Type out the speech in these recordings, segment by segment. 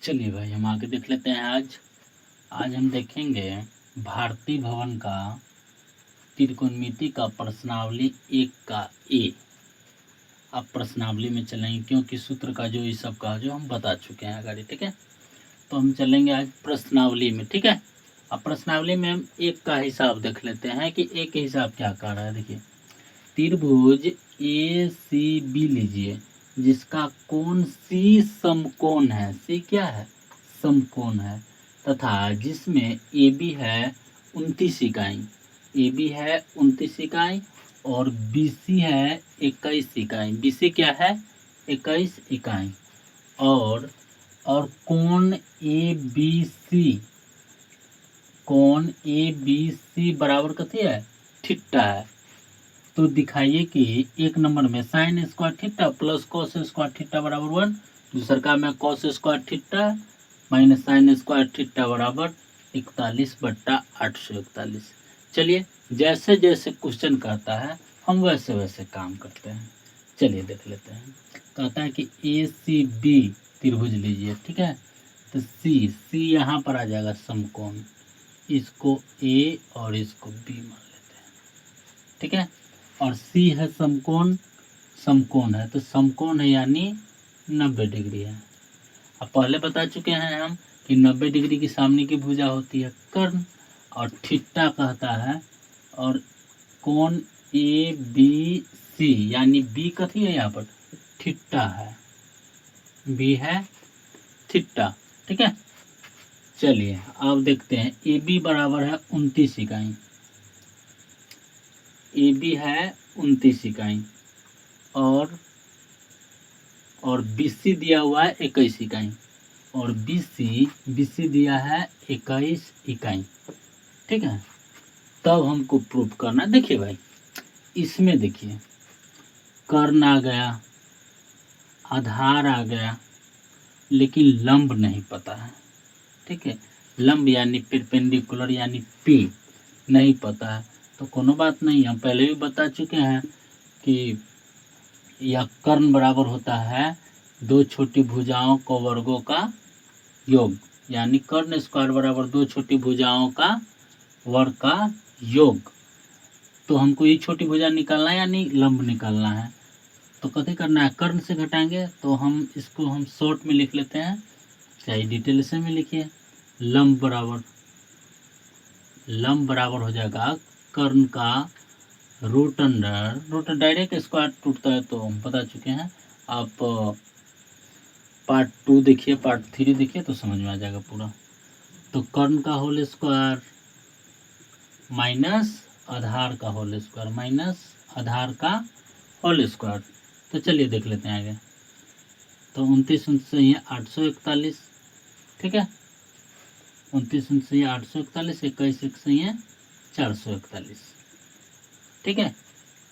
चलिए भाई हम आगे देख लेते हैं। आज आज हम देखेंगे भारतीय भवन का त्रिकोणमिति का प्रश्नावली 1 का ए। अब प्रश्नावली में चलेंगे क्योंकि सूत्र का जो ये सब का जो हम बता चुके हैं आगे, ठीक है। तो हम चलेंगे आज प्रश्नावली में, ठीक है। अब प्रश्नावली में हम एक का हिसाब देख लेते हैं कि एक के हिसाब क्या कर रहा है। देखिए, त्रिभुज ए सी बी लीजिए जिसका कोण सी समकोण है। सी क्या है? समकोण है। तथा जिसमें ए बी है 29 इकाई, ए बी है 29 इकाई और बी सी है 21 इकाई। बी सी क्या है? 21 इकाई। और कोण ए बी सी, कोण ए बी सी बराबर कथी है? थीटा है। तो दिखाइए कि एक नंबर में sine square theta plus cos square theta बराबर 1, दूसर का में cos square theta minus sine square theta बराबर 41/841। चलिए, जैसे जैसे क्वेश्चन कहता है हम वैसे वैसे काम करते हैं। चलिए देख लेते हैं। कहता है कि ए सी बी त्रिभुज लीजिए, ठीक है। तो सी सी यहाँ पर आ जाएगा समकोण, इसको ए और इसको बी मान लेते हैं, ठीक है। और सी है समकोण, समकोण है तो समकोण है यानी 90 डिग्री है। अब पहले बता चुके हैं हम कि 90 डिग्री की सामने की भुजा होती है कर्ण, और थीटा कहता है, और कोण ए बी सी यानी बी कथी है यहाँ पर? थीटा है, बी है थीटा, ठीक है। चलिए अब देखते हैं, ए बी बराबर है 29 इकाई, ए बी है 29 इकाई और बी सी दिया हुआ है 21 इकाई और बी सी दिया है 21 इकाई, ठीक है। तब हमको प्रूफ करना। देखिए भाई, इसमें देखिए कर्ण आ गया, आधार आ गया, लेकिन लंब नहीं पता है, ठीक है। लंब यानी परपेंडिकुलर यानी पी नहीं पता है। तो कोनो बात नहीं, हम पहले भी बता चुके हैं कि यह कर्ण बराबर होता है दो छोटी भुजाओं को वर्गों का योग, यानी कर्ण स्क्वायर बराबर दो छोटी भुजाओं का वर्ग का योग। तो हमको ये छोटी भुजा निकालना है यानी लंब निकालना है। तो कथी करना है? कर्ण से घटाएंगे। तो हम इसको हम शॉर्ट में लिख लेते हैं, चाहे डिटेल से में लिखिए। लंब बराबर हो जाएगा कर्ण का root under, root direct square टूटता है तो हम बता चुके हैं। आप पार्ट 2 देखिए, पार्ट 3 देखिए तो समझ में आ जाएगा पूरा। तो कर्ण का होल स्क्वायर माइनस आधार का होल स्क्वायर माइनस आधार का होल स्क्वायर। तो चलिए देख लेते हैं आगे। तो 29 से ये 841, ठीक है। 29 से ये 841, 21 से ये 441, ठीक है।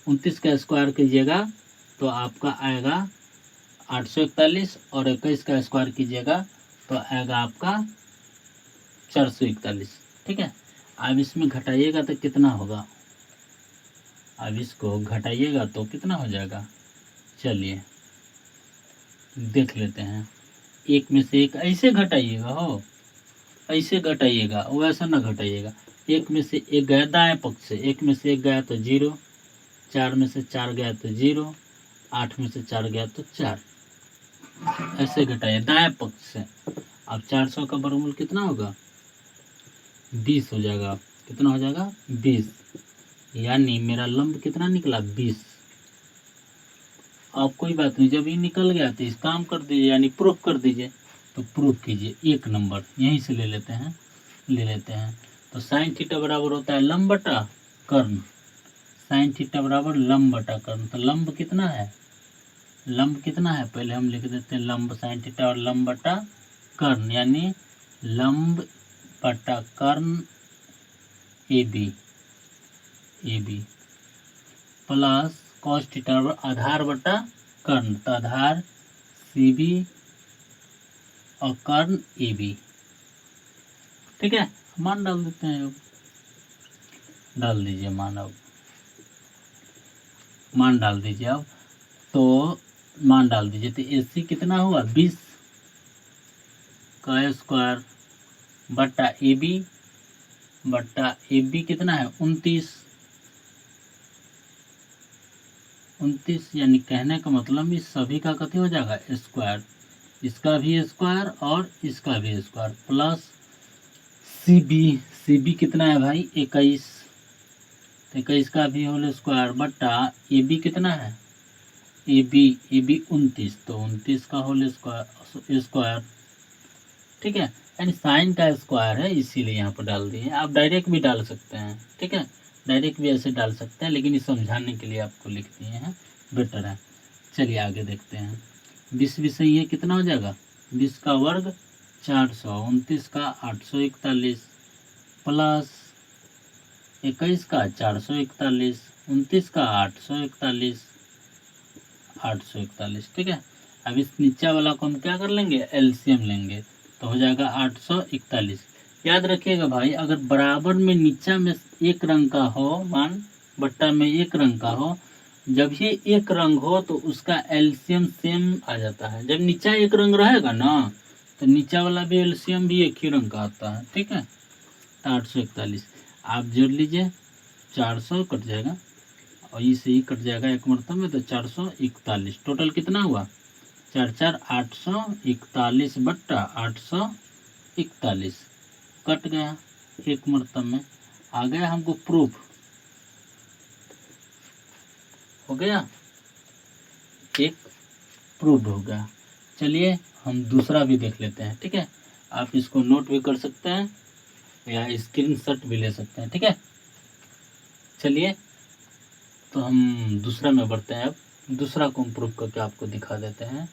29 का स्क्वायर कीजिएगा तो आपका आएगा 841 और 21 का स्क्वायर कीजिएगा तो आएगा आपका 441, ठीक है। अब इसमें घटाइएगा तो कितना होगा? अब इसको घटाइएगा तो कितना हो जाएगा? चलिए देख लेते हैं। एक में से एक ऐसे घटाइएगा, हो ऐसे घटाइएगा, वैसा ना घटाइएगा। एक में से एक गया दाएं पक्ष से, एक में से एक गया तो 0, 4 में से 4 गया तो 0, 8 में से 4 गया तो 4, ऐसे घटाइए दाएं पक्ष से। अब 400 का वर्गमूल कितना होगा? 20 हो जाएगा। कितना हो जाएगा? 20, यानी मेरा लंब कितना निकला? 20। अब कोई बात नहीं, जब ये निकल गया तो इस काम कर दीजिए यानी प्रूफ कर दीजिए। तो प्रूफ कीजिए, एक नंबर यहीं से ले लेते हैं। तो साइन थीटा बराबर होता है लंब बटा कर्ण, साइन थीटा बराबर लंब बटा कर्ण। तो लंब कितना है? लंब कितना है पहले हम लिख देते हैं, लंब साइन थीटा और लंब बटा कर्ण, यानी लंब बटा कर्ण A B plus cos theta आधार बटा कर्ण, तो आधार सी बी और कर्ण ए बी, ठीक है। मान डाल देते हैं, डाल दीजिए मान। अब मान डाल दीजिए। अब तो मान डाल दीजिए तो ए सी कितना हुआ? 20, का स्क्वायर बट्टा ए बी कितना है 29 यानी कहने का मतलब इस सभी का कथी हो जाएगा स्क्वायर, इसका भी स्क्वायर और इसका भी स्क्वायर प्लस सी बी कितना है भाई 21, तो 21 का भी होल स्क्वायर बट्टा ए बी कितना है ए बी 29, तो 29 का होल स्क्वायर ठीक है, यानी साइन का स्क्वायर है इसीलिए यहाँ पर डाल दिए। आप डायरेक्ट भी डाल सकते हैं, ठीक है, डायरेक्ट भी ऐसे डाल सकते हैं, लेकिन ये समझाने के लिए आपको लिख दिए हैं, बेटर है। चलिए आगे देखते हैं। 20 भी सही है, कितना हो जाएगा 20 का वर्ग 400, 29 का 841 प्लस 21 का 441, 29 का 841, ठीक है। अब इस नीचे वाला को हम क्या कर लेंगे एलसीएम लेंगे, तो हो जाएगा 841। याद रखिएगा भाई, अगर बराबर में नीचा में एक रंग का हो मान, बट्टा में एक रंग का हो, जब ये एक रंग हो तो उसका एलसीएम सेम आ जाता है। जब नीचा एक रंग रहेगा ना तो नीचा वाला भी एलसीएम भी एक ही रंग का आता है, ठीक है। तो 841 आप जोड़ लीजिए, 400 कट जाएगा और इसे ही कट जाएगा एक मरतबा में, तो 441 टोटल कितना हुआ 4 4 841 बट्टा 841 कट गया एक मरतब में। आ गया हमको प्रूफ, हो गया, एक प्रूफ हो गया। चलिए हम दूसरा भी देख लेते हैं, ठीक है। आप इसको नोट भी कर सकते हैं या स्क्रीनशॉट भी ले सकते हैं, ठीक है। चलिए तो हम दूसरा में बढ़ते हैं। अब दूसरा को हम प्रूफ करके आपको दिखा देते हैं।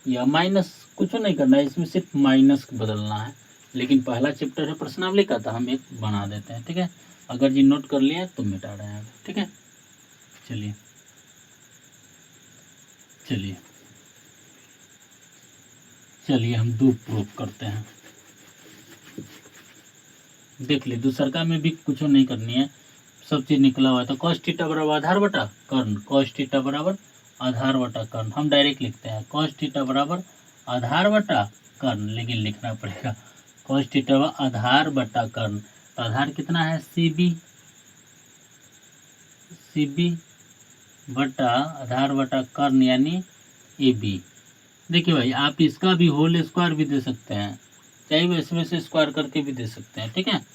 या माइनस कुछ नहीं करना है, इसमें सिर्फ माइनस बदलना है, लेकिन पहला चैप्टर है प्रश्नावली का, तो हम एक बना देते हैं, ठीक है। अगर जी नोट कर लिया तो मिटा रहे हैं, ठीक है। चलिए चलिए चलिए हम दो प्रूफ करते हैं। देख लीजिए दूसरका में भी कुछ नहीं करनी है, सब चीज निकला हुआ है। तो cos थीटा बराबर आधार बटा कर्ण, cos थीटा बराबर आधार बटा कर्ण, हम डायरेक्ट लिखते हैं cos थीटा बराबर आधार बटा कर्ण, लेकिन लिखना पड़ेगा cos थीटा आधार बटा कर्ण। तो आधार कितना है सी बी बटा आधार बटा कर्ण यानी ए बी। देखिए भाई, आप इसका भी होल स्क्वायर भी दे सकते हैं, चाहे वैसे वैसे स्क्वायर करके भी दे सकते हैं, ठीक है।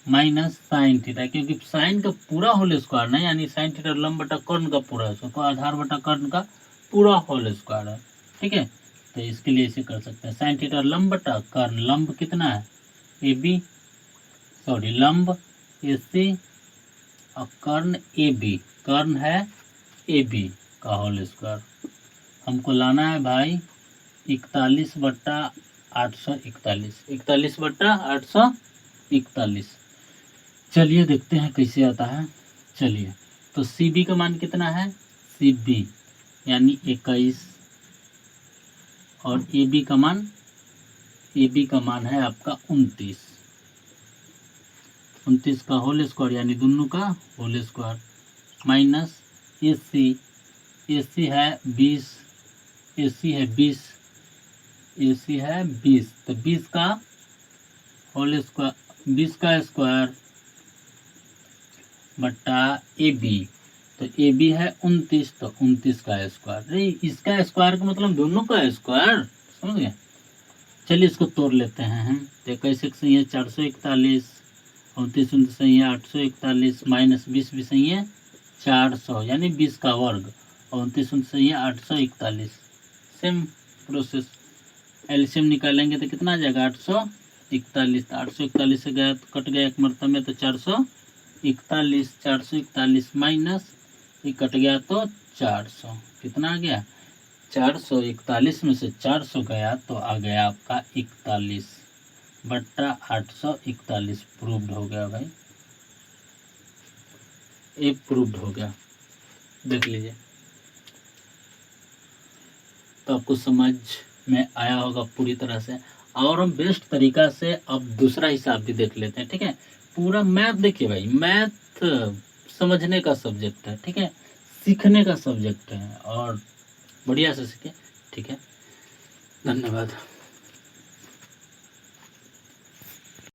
माइनस साइन थीटा, क्योंकि साइन का पूरा होल स्क्वायर नहीं, यानी साइन थीटा लंब बटा कर्ण का पूरा है, तो आधार बटा कर्ण का पूरा होल स्क्वायर है, ठीक है। तो इसके लिए इसे कर सकते हैं साइन थीटा लंब बटा कर्ण, लंब कितना है ए बी, सॉरी लंब ए सी और कर्ण ए बी, कर्ण है ए बी का होल स्क्वायर। हमको लाना है भाई 41 बट्टा 841, 41 बट्टा 841। चलिए देखते हैं कैसे आता है। चलिए तो सी बी का मान कितना है सी बी यानी 21 और ए बी का मान है आपका 29 का होल स्क्वायर यानी दोनों का होल स्क्वायर माइनस ए सी है 20, ए सी है 20, तो 20 का होल स्क्वायर 20 का स्क्वायर बट्टा ए बी, तो ए बी है 29, तो 29 का स्क्वायर, इसका स्क्वायर का मतलब दोनों का स्क्वायर, समझ गए। चलिए इसको तोड़ लेते हैं हम। तो 21 सही है 441, 29 सही है 841, माइनस 20 भी सही है 400 यानी 20 का वर्ग, और 29 सही है 841। सेम प्रोसेस, एलसीएम निकालेंगे तो कितना आ जाएगा 841, तो 841 से गया तो कट गया एक मरतबा में, तो 441 माइनस ये कट गया तो 400, कितना आ गया 441 में से 400 गया तो आ गया आपका 41 बट्टा 841। प्रूव्ड हो गया भाई, ये प्रूव्ड हो गया, देख लीजिए। तो आपको समझ में आया होगा पूरी तरह से। और हम बेस्ट तरीका से अब दूसरा हिसाब भी देख लेते हैं, ठीक है। पूरा मैथ देखिए भाई, मैथ समझने का सब्जेक्ट है, ठीक है, सीखने का सब्जेक्ट है, और बढ़िया से सीखे, ठीक है। धन्यवाद।